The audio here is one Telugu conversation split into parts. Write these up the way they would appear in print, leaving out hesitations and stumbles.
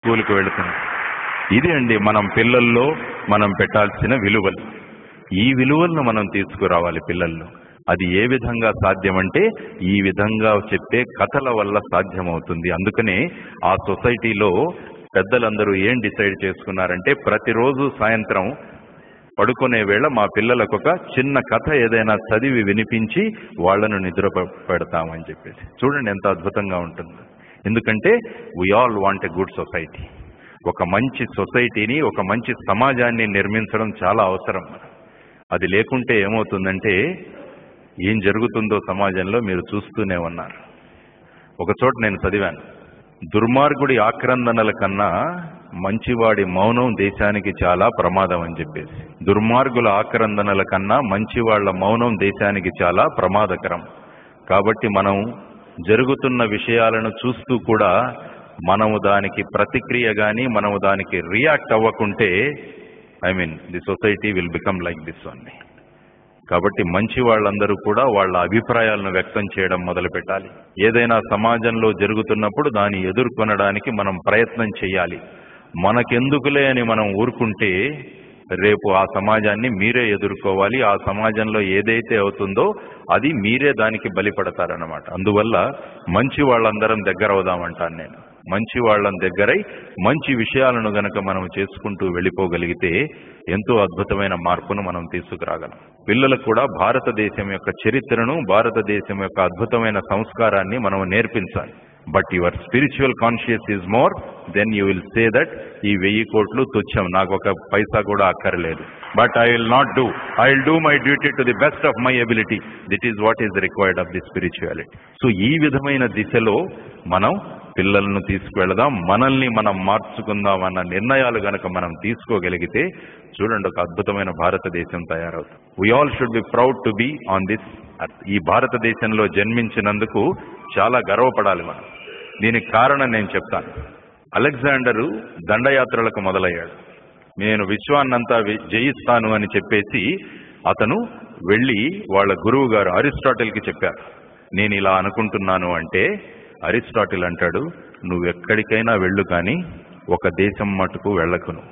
స్కూల్కి వెళుతుంది. ఇది అండి మనం పిల్లల్లో మనం పెట్టాల్సిన విలువలు. ఈ విలువలను మనం తీసుకురావాలి పిల్లల్లో. అది ఏ విధంగా సాధ్యమంటే ఈ విధంగా చెప్పే కథల వల్ల సాధ్యమవుతుంది. అందుకనే ఆ సొసైటీలో పెద్దలందరూ ఏం డిసైడ్ చేసుకున్నారంటే ప్రతిరోజు సాయంత్రం పడుకునే వేళ మా పిల్లలకు ఒక చిన్న కథ ఏదైనా చదివి వినిపించి వాళ్లను నిద్ర పెడతామని చెప్పేసి. చూడండి ఎంత అద్భుతంగా ఉంటుంది. ఎందుకంటే we all want a good society. ఒక మంచి సొసైటీని, ఒక మంచి సమాజాన్ని నిర్మించడం చాలా అవసరం. అది లేకుంటే ఏమవుతుందంటే ఏం జరుగుతుందో సమాజంలో మీరు చూస్తూనే ఉన్నారు. ఒక చోట నేను చదివాను, దుర్మార్గుడి ఆక్రందనల కన్నా మంచివాడి మౌనం దేశానికి చాలా ప్రమాదం అని చెప్పేసి. దుర్మార్గుల ఆక్రందనల కన్నా మంచివాళ్ల మౌనం దేశానికి చాలా ప్రమాదకరం. కాబట్టి మనం జరుగుతున్న విషయాలను చూస్తూ కూడా మనము దానికి ప్రతిక్రియ గాని మనము దానికి రియాక్ట్ అవ్వకుంటే the society will become like this only. కాబట్టి మంచి వాళ్ళందరూ కూడా వాళ్ళ అభిప్రాయాలను వ్యక్తం చేయడం మొదలు పెట్టాలి. ఏదైనా సమాజంలో జరుగుతున్నప్పుడు దాన్ని ఎదుర్కొనడానికి మనం ప్రయత్నం చేయాలి. మనకెందుకులే అని మనం ఊరుకుంటే రేపు ఆ సమాజాన్ని మీరే ఎదుర్కోవాలి. ఆ సమాజంలో ఏదైతే అవుతుందో అది మీరే దానికి బలిపడతారన్నమాట. అందువల్ల మంచి వాళ్ళందరం దగ్గర అవుదామంటాను నేను. మంచి వాళ్ళని దగ్గరై మంచి విషయాలను గనక మనం చేసుకుంటూ వెళ్ళిపోగలిగితే ఎంతో అద్భుతమైన మార్పును మనం తీసుకురాగలం. పిల్లలకు కూడా భారతదేశం యొక్క చరిత్రను, భారతదేశం యొక్క అద్భుతమైన సంస్కారాన్ని మనం నేర్పించాలి. But your spiritual conscious is more, then you will say that ఈ 1000 కోట్లు తుచ్చం, నాకు ఒక పైసా కూడా అక్కర్లేదు. But I will not do, I will do my duty to the best of my ability. That is what is required of the spirituality. So ఈ విధమైన దిశలో మనం పిల్లలను తీసుకువెళదాం, మనల్ని మనం మార్చుకుందాం అన్న నిర్ణయాలు గనక మనం తీసుకోగలిగితే చూడండి ఒక అద్భుతమైన భారతదేశం తయారవుతుంది. We all should be proud to be on this earth. ఈ భారతదేశంలో జన్మించినందుకు చాలా గర్వపడాలి మనం. దీనికి కారణం నేను చెప్తాను. అలెగ్జాండరు దండయాత్రలకు మొదలయ్యాడు. నేను విశ్వాన్నంతా జయిస్తాను అని చెప్పేసి అతను వెళ్లి వాళ్ళ గురువు గారు అరిస్టాటిల్కి చెప్పారు, నేను ఇలా అనుకుంటున్నాను. అంటే అరిస్టాటిల్ అంటాడు, నువ్వెక్కడికైనా వెళ్ళు కానీ ఒక దేశం మటుకు వెళ్ళకును,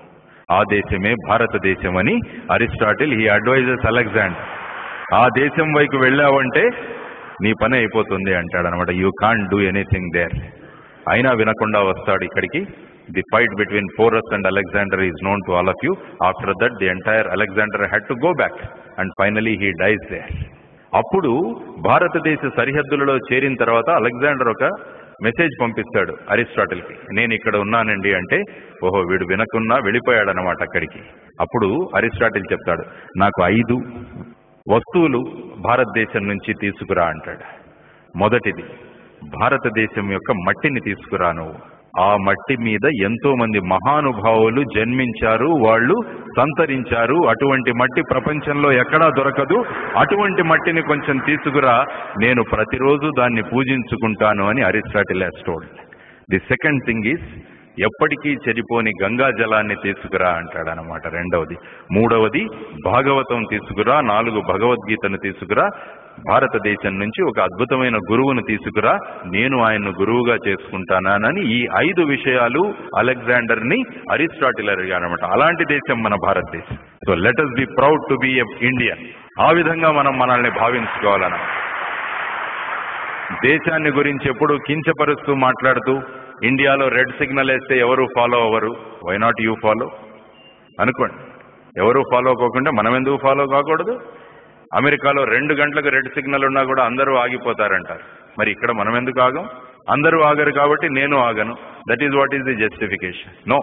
ఆ దేశమే భారతదేశం అని అరిస్టాటిల్ హీ అడ్వైజెస్ అలెగ్జాండర్. ఆ దేశం వైపు వెళ్ళావంటే నీ పని అయిపోతుంది అంటాడు అనమాట. You can't do anything there. అయినా వినకుండా వస్తాడు ఇక్కడికి. The fight between Porus and Alexander is known to all of you. After that the entire Alexander had to go back and finally he dies there. అప్పుడు భారతదేశ సరిహద్దులలో చేరిన తర్వాత అలెగ్జాండర్ ఒక మెసేజ్ పంపిస్తాడు అరిస్టాటిల్కి, నేను ఇక్కడ ఉన్నానండి అంటే, ఓహో వీడు వినకున్నా వెళ్ళిపోయాడనమాట అక్కడికి. అప్పుడు అరిస్టాటిల్ చెప్తాడు, నాకు 5 వస్తువులు భారతదేశం నుంచి తీసుకురా అంటాడు. మొదటిది, భారతదేశం యొక్క మట్టిని తీసుకురా నువ్వు. ఆ మట్టి మీద ఎంతో మంది మహానుభావులు జన్మించారు, వాళ్ళు సంతరించారు. అటువంటి మట్టి ప్రపంచంలో ఎక్కడా దొరకదు. అటువంటి మట్టిని కొంచెం తీసుకురా, నేను ప్రతిరోజు దాన్ని పూజించుకుంటాను అని Aristotle has told. The second thing is, ఎప్పటికీ చెడిపోని గంగా జలాన్ని తీసుకురా అంటాడు అనమాట. రెండవది. మూడవది, భాగవతం తీసుకురా. 4 భగవద్గీతను తీసుకురా. భారతదేశం నుంచి ఒక అద్భుతమైన గురువును తీసుకురా, నేను ఆయన్ను గురువుగా చేసుకుంటానని ఈ 5 విషయాలు అలెగ్జాండర్ ని అరిస్టాటిల్ అడిగారనమాట. అలాంటి దేశం మన భారతదేశం. So let us be proud to be a Indian. ఆ విధంగా మనం మనల్ని భావించుకోవాలన్నమాట. దేశాన్ని గురించి ఎప్పుడు కించపరుస్తూ మాట్లాడుతూ, ఇండియాలో రెడ్ సిగ్నల్ వేస్తే ఎవరు ఫాలో అవ్వరు, వై నాట్ యూ ఫాలో అనుకోండి. ఎవరు ఫాలో అవ్వకుండా మనం ఎందుకు ఫాలో కాకూడదు? అమెరికాలో 2 గంటలకు రెడ్ సిగ్నల్ ఉన్నా కూడా అందరూ ఆగిపోతారంటారు. మరి ఇక్కడ మనం ఎందుకు ఆగం? అందరూ ఆగరు కాబట్టి నేను ఆగను. That is what is the justification? No,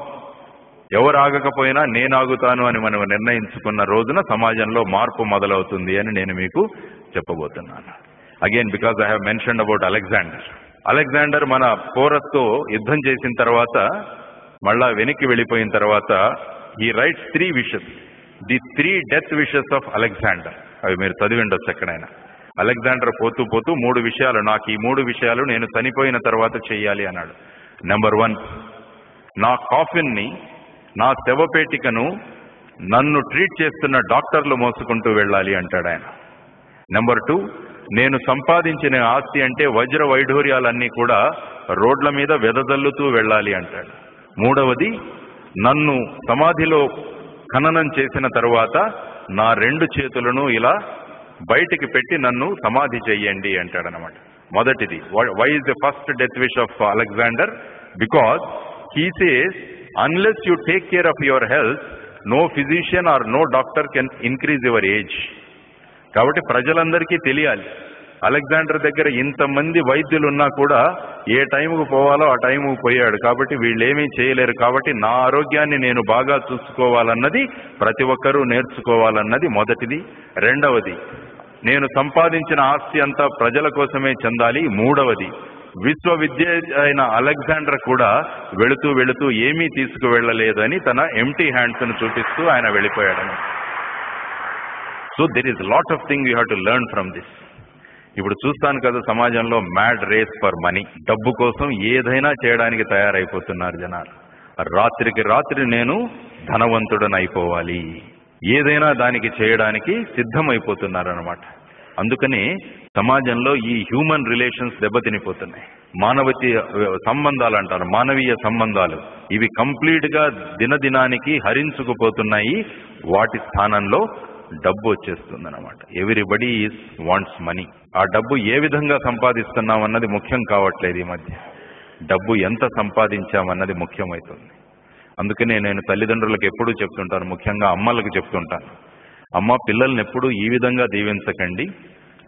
ఎవరు ఆగకపోయినా నేను ఆగుతాను అని మనం నిర్ణయించుకున్న రోజున సమాజంలో మార్పు మొదలవుతుంది అని నేను మీకు చెప్పబోతున్నాను. Again because I have mentioned about Alexander. Alexander మన పోరస్తో యుద్ధం చేసిన తర్వాత మళ్ళా వెనక్కి వెళ్ళిపోయిన తర్వాత ఈ rights 3 wishes, the 3 death wishes of Alexander. అవి మీరు చదివి ఉండొచ్చు ఎక్కడైనా. అలెగ్జాండర్ పోతూ పోతూ 3 విషయాలు, నాకు ఈ 3 విషయాలు నేను చనిపోయిన తర్వాత చెయ్యాలి అన్నాడు. నెంబర్ 1, నా కాఫిన్ని, నా శవపేటికను నన్ను ట్రీట్ చేస్తున్న డాక్టర్లు మోసుకుంటూ వెళ్ళాలి అంటాడు ఆయన. నెంబర్ 2, నేను సంపాదించిన ఆస్తి అంటే వజ్ర వైఢూర్యాలన్నీ కూడా రోడ్ల మీద వెదజల్లుతూ వెళ్ళాలి అంటాడు. మూడవది, నన్ను సమాధిలో ఖననం చేసిన తరువాత నా 2 చేతులను ఇలా బయటికి పెట్టి నన్ను సమాధి చెయ్యండి అంటాడనమాట. మొదటిది, why is the first death wish of Alexander? Because he says unless you take care of your health, no physician or no doctor can increase your age. కాబట్టి ప్రజలందరికీ తెలియాలి, అలెగ్జాండర్ దగ్గర ఇంతమంది వైద్యులు ఉన్నా కూడా ఏ టైంకు పోవాలో ఆ టైంకు పోయాడు, కాబట్టి వీళ్ళేమీ చేయలేరు, కాబట్టి నా ఆరోగ్యాన్ని నేను బాగా చూసుకోవాలన్నది ప్రతి ఒక్కరూ నేర్చుకోవాలన్నది మొదటిది. రెండవది, నేను సంపాదించిన ఆస్తి అంతా ప్రజల కోసమే చెందాలి. మూడవది, విశ్వవిద్య అయిన అలెగ్జాండర్ కూడా వెళుతూ వెళుతూ ఏమీ తీసుకువెళ్ళలేదని తన ఎంటీ హ్యాండ్స్ ను చూపిస్తూ ఆయన వెళ్ళిపోయాడని. So there is lot of thing you have to learn from this. ఇప్పుడు చూస్తాను కదా సమాజంలో మ్యాడ్ రేస్ ఫర్ మనీ, డబ్బు కోసం ఏదైనా చేయడానికి తయారైపోతున్నారు జనాలు. రాత్రికి రాత్రి నేను ధనవంతుడనైపోవాలి, ఏదైనా దానికి చేయడానికి సిద్ధమైపోతున్నారు అనమాట. అందుకని సమాజంలో ఈ హ్యూమన్ రిలేషన్స్ దెబ్బతినిపోతున్నాయి. మానవీయ సంబంధాలు అంటారు, మానవీయ సంబంధాలు, ఇవి కంప్లీట్ గా దినదినానికి హరించుకుపోతున్నాయి. వాటి స్థానంలో డబ్బు వచ్చేస్తుంది అనమాట. Everybody is wants money. ఆ డబ్బు ఏ విధంగా సంపాదిస్తున్నాం అన్నది ముఖ్యం కావట్లేదు ఈ మధ్య, డబ్బు ఎంత సంపాదించామన్నది ముఖ్యమవుతుంది. అందుకనే నేను తల్లిదండ్రులకు ఎప్పుడూ చెప్తుంటాను, ముఖ్యంగా అమ్మలకు చెప్తుంటాను, అమ్మ పిల్లల్ని ఎప్పుడూ ఈ విధంగా దీవించకండి,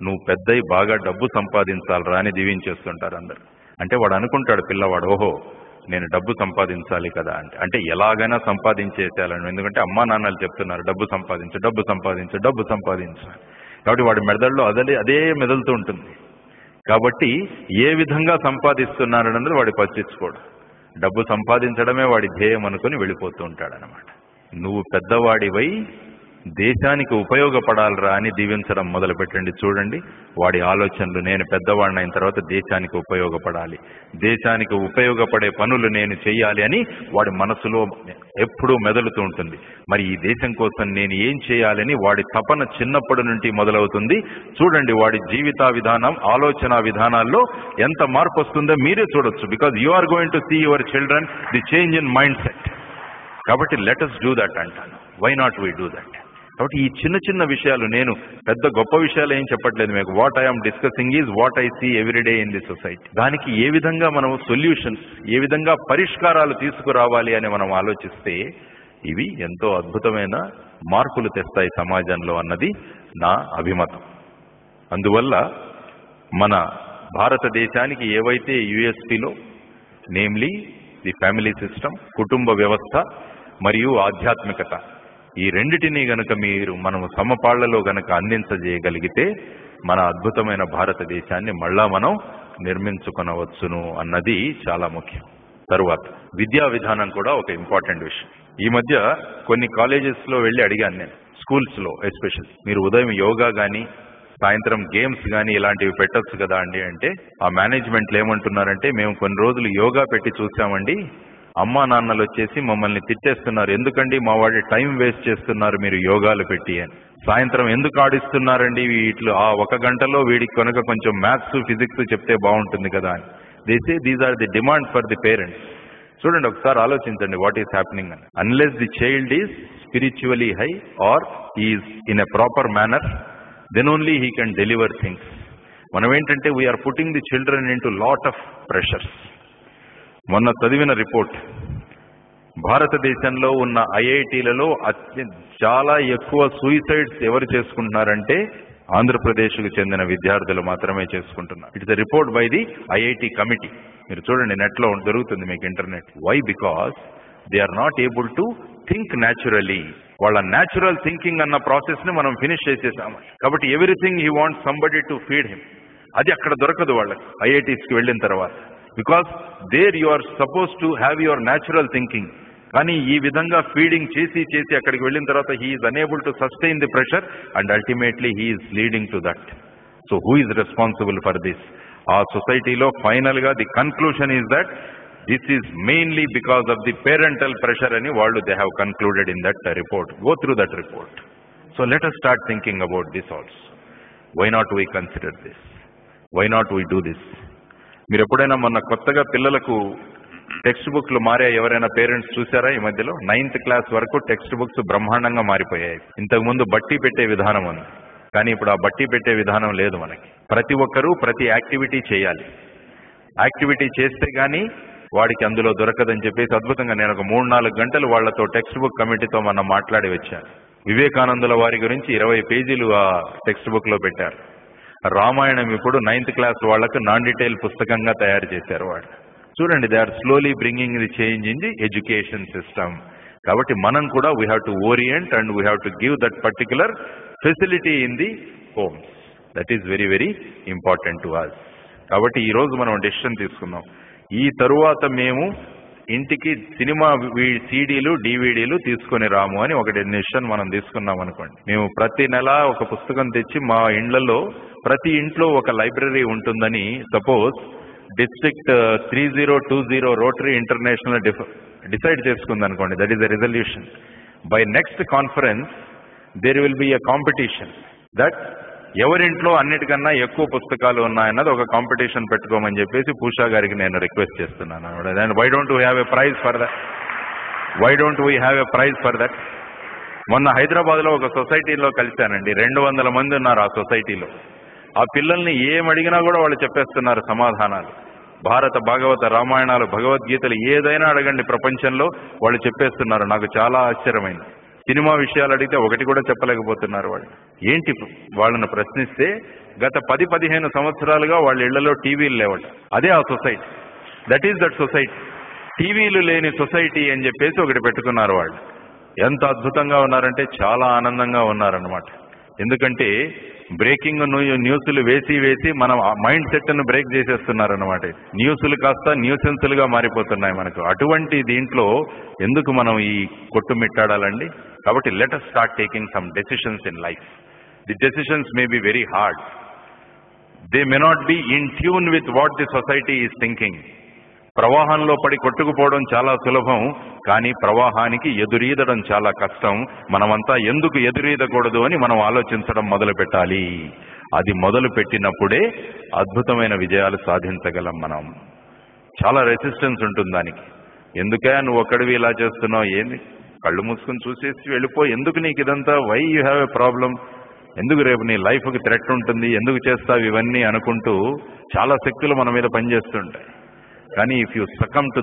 నువ్వు పెద్దయి బాగా డబ్బు సంపాదించాలరా అని దీవించేస్తుంటారు అందరు. అంటే వాడు అనుకుంటాడు పిల్లవాడు, ఓహో నేను డబ్బు సంపాదించాలి కదా అంటే ఎలాగైనా సంపాదించేసేయాలని. ఎందుకంటే అమ్మా నాన్నలు చెప్తున్నారు డబ్బు సంపాదించు, డబ్బు సంపాదించు, డబ్బు సంపాదించు. కాబట్టి వాడి మెదడులో అదే మెదలుతూ ఉంటుంది. కాబట్టి ఏ విధంగా సంపాదిస్తున్నాడన్నది వాడి పట్టించుకోడు, డబ్బు సంపాదించడమే వాడి ధ్యేయం అనుకుని వెళ్ళిపోతూ ఉంటాడనమాట. నువ్వు పెద్దవాడివై దేశానికి ఉపయోగపడాలరా అని దీవించడం మొదలు పెట్టండి. చూడండి వాడి ఆలోచనలు, నేను పెద్దవాడిని అయిన తర్వాత దేశానికి ఉపయోగపడాలి, దేశానికి ఉపయోగపడే పనులు నేను చెయ్యాలి అని వాడి మనసులో ఎప్పుడూ మెదలుతూ ఉంటుంది. మరి ఈ దేశం కోసం నేను ఏం చేయాలని వాడి తపన చిన్నప్పటి నుండి మొదలవుతుంది. చూడండి వాడి జీవిత విధానం, ఆలోచన విధానాల్లో ఎంత మార్పు వస్తుందో మీరే చూడొచ్చు. Because you are going to see your children the change in mindset. కాబట్టి లెట్ us డూ దట్ అంటాను. Why not we do that? కాబట్టి ఈ చిన్న చిన్న విషయాలు, నేను పెద్ద గొప్ప విషయాలు ఏం చెప్పట్లేదు మీకు. What I'm discussing is what I see everyday in the society. దానికి ఏ విధంగా మనం సొల్యూషన్స్, ఏ విధంగా పరిష్కారాలు తీసుకురావాలి అని మనం ఆలోచిస్తే ఇవి ఎంతో అద్భుతమైన మార్పులు తెస్తాయి సమాజంలో అన్నది నా అభిమతం. అందువల్ల మన భారతదేశానికి ఏవైతే యుఎస్పిలో, నేమ్లీ ది ఫ్యామిలీ సిస్టమ్, కుటుంబ వ్యవస్థ మరియు ఆధ్యాత్మికత, ఈ రెండిటినీ గనక మనము సమపాళ్లలో గనక అందించజేయగలిగితే మన అద్భుతమైన భారతదేశాన్ని మళ్ళా మనం నిర్మించుకొనవచ్చును అన్నది చాలా ముఖ్యం. తరువాత విద్యా విధానం కూడా ఒక ఇంపార్టెంట్ విషయం. ఈ మధ్య కొన్ని కాలేజెస్ లో వెళ్ళి అడిగాను నేను, స్కూల్స్ లో ఎస్పెషల్లీ, మీరు ఉదయం యోగా గానీ సాయంత్రం గేమ్స్ గానీ ఇలాంటివి పెట్టొచ్చు కదా అండి అంటే, ఆ మేనేజ్మెంట్లు ఏమంటున్నారంటే, మేము కొన్ని రోజులు యోగా పెట్టి చూసామండి, అమ్మా నాన్నలు వచ్చేసి మమ్మల్ని తిట్టేస్తున్నారు, ఎందుకండి మా వాడి టైం వేస్ట్ చేస్తున్నారు మీరు యోగాలు పెట్టి అని. సాయంత్రం ఎందుకు ఆడిస్తున్నారండి వీటిలో, ఆ 1 గంటలో వీడికి కనుక కొంచెం మ్యాథ్స్ ఫిజిక్స్ చెప్తే బాగుంటుంది కదా అని. They say these are the demand for the parents. చూడండి ఒకసారి ఆలోచించండి వాట్ ఈస్ హ్యాపెనింగ్ అని. Unless the child is spiritually high or is in a proper manner, then only he can deliver things. మనం ఏంటంటే we are putting the children into lot of pressures. మొన్న చదివిన రిపోర్ట్, భారతదేశంలో ఉన్న ఐఐటీలలో చాలా ఎక్కువ సూసైడ్స్ ఎవరు చేసుకుంటున్నారంటే ఆంధ్రప్రదేశ్కు చెందిన విద్యార్థులు మాత్రమే చేసుకుంటున్నారు. It is a report by the IIT committee. మీరు చూడండి నెట్లో దొరుకుతుంది మీకు internet. Why? Because they are not able to think naturally. వాళ్ళ న్యాచురల్ థింకింగ్ అన్న ప్రాసెస్ ని మనం ఫినిష్ చేసేసాము. కాబట్టి everything he wants somebody to feed him. అది అక్కడ దొరకదు వాళ్ళకి ఐఐటీస్కి వెళ్ళిన తర్వాత. Because there you are suppose to have your natural thinking. కానీ ఈ విధంగా ఫీడింగ్ చేసి చేసి అక్కడికి వెళ్ళిన తర్వాత he is unable to sustain the pressure and ultimately he is leading to that. So who is responsible for this? ఆ సొసైటీలో ఫైనల్ గా the conclusion is that this is mainly because of the parental pressure ani vallu they have concluded in that report. Go through that report. So let us start thinking about this also. Why not we consider this? Why not we do this? మీరు ఎప్పుడైనా మొన్న కొత్తగా పిల్లలకు టెక్స్ట్ బుక్లు మారే ఎవరైనా పేరెంట్స్ చూసారా ఈ మధ్యలో? 9th క్లాస్ వరకు టెక్స్ట్ బుక్స్ బ్రహ్మాండంగా మారిపోయాయి. ఇంతకుముందు బట్టి పెట్టే విధానం ఉంది, కానీ ఇప్పుడు ఆ బట్టి పెట్టే విధానం లేదు మనకి. ప్రతి ఒక్కరూ ప్రతి యాక్టివిటీ చేయాలి. యాక్టివిటీ చేస్తే గానీ వాడికి అందులో దొరకదని చెప్పేసి అద్భుతంగా నేను ఒక 3-4 గంటలు వాళ్లతో టెక్స్ట్ బుక్ కమిటీతో మనం మాట్లాడి వచ్చాను. వివేకానందుల వారి గురించి 20 పేజీలు ఆ టెక్స్ట్ బుక్ లో పెట్టారు. రామాయణం ఇప్పుడు 9th క్లాస్ వాళ్లకు నాన్ డీటెయిల్ పుస్తకంగా తయారు చేశారు వాళ్ళు. చూడండి, they are slowly bringing the change in the education system. కాబట్టి మనం కూడా we have to orient and we have to give that particular facility in the homes. That is very very important to us. కాబట్టి ఈ రోజు మనం డెసిషన్ తీసుకుందాం. ఈ తరువాత మేము ఇంటికి సినిమా సీడీలు డివిడీలు తీసుకొని రాము అని ఒక డెసిషన్ మనం తీసుకున్నాం అనుకోండి. మేము ప్రతి నెల ఒక పుస్తకం తెచ్చి మా ఇండ్లలో ప్రతి ఇంట్లో ఒక లైబ్రరీ ఉంటుందని suppose district 3020 Rotary International decide చేసుకుంది అనుకోండి. That is the resolution. By next conference there will be a competition that ఎవరింట్లో అన్నిటికన్నా ఎక్కువ పుస్తకాలు ఉన్నాయన్నది ఒక కాంపిటీషన్ పెట్టుకోమని చెప్పేసి పూషా గారికి నేను రిక్వెస్ట్ చేస్తున్నాను. Why don't we have a prize for that? Why don't we have a prize for that? మొన్న హైదరాబాద్ లో ఒక సొసైటీలో కలిశానండి. 200 మంది ఉన్నారు ఆ సొసైటీలో. ఆ పిల్లల్ని ఏం అడిగినా కూడా వాళ్ళు చెప్పేస్తున్నారు సమాధానాలు. భారత భాగవత రామాయణాలు భగవద్గీతలు ఏదైనా అడగండి ప్రపంచంలో వాళ్ళు చెప్పేస్తున్నారు. నాకు చాలా ఆశ్చర్యమైంది. సినిమా విషయాలు అడిగితే ఒకటి కూడా చెప్పలేకపోతున్నారు వాళ్ళు. ఏంటి వాళ్ళను ప్రశ్నిస్తే గత 10-15 సంవత్సరాలుగా వాళ్ళ ఇళ్లలో టీవీలు లేవట. అదే ఆ society. That is that society. టీవీలు లేని సొసైటీ అని చెప్పేసి ఒకటి పెట్టుకున్నారు వాళ్ళు. ఎంత అద్భుతంగా ఉన్నారంటే చాలా ఆనందంగా ఉన్నారన్నమాట. ఎందుకంటే బ్రేకింగ్ న్యూస్లు వేసి మన మైండ్ సెట్ ను బ్రేక్ చేసేస్తున్నారన్నమాట. న్యూస్లు కాస్త న్యూసెన్స్లుగా మారిపోతున్నాయి మనకు. అటువంటి దీంట్లో ఎందుకు మనం ఈ కొట్టుమిట్టాడాలండి? కాబట్టి let us start taking some decisions in life. The decisions may be very hard. They may not be in tune with what the society is thinking. ప్రవాహంలో పడి కొట్టుకుపోవడం చాలా సులభం, కానీ ప్రవాహానికి ఎదురీదడం చాలా కష్టం. మనమంతా ఎందుకు ఎదురీదకూడదు అని మనం ఆలోచించడం మొదలు పెట్టాలి. అది మొదలు పెట్టినప్పుడే అద్భుతమైన విజయాలు సాధించగలం మనం. చాలా రెసిస్టెన్స్ ఉంటుంది దానికి. ఎందుకే నువ్వు ఒక్కడివి ఇలా చేస్తున్నావు, ఏంది కళ్ళు మూసుకుని చూసేసి వెళ్ళిపో, ఎందుకు నీకు ఇదంతా, why you have a problem, ఎందుకు రేపు నీ లైఫ్కి థ్రెట్ ఉంటుంది, ఎందుకు చేస్తావు ఇవన్నీ అనుకుంటూ చాలా శక్తులు మన మీద పనిచేస్తుంటాయి. కానీ ఇఫ్ యూ సకమ్ టు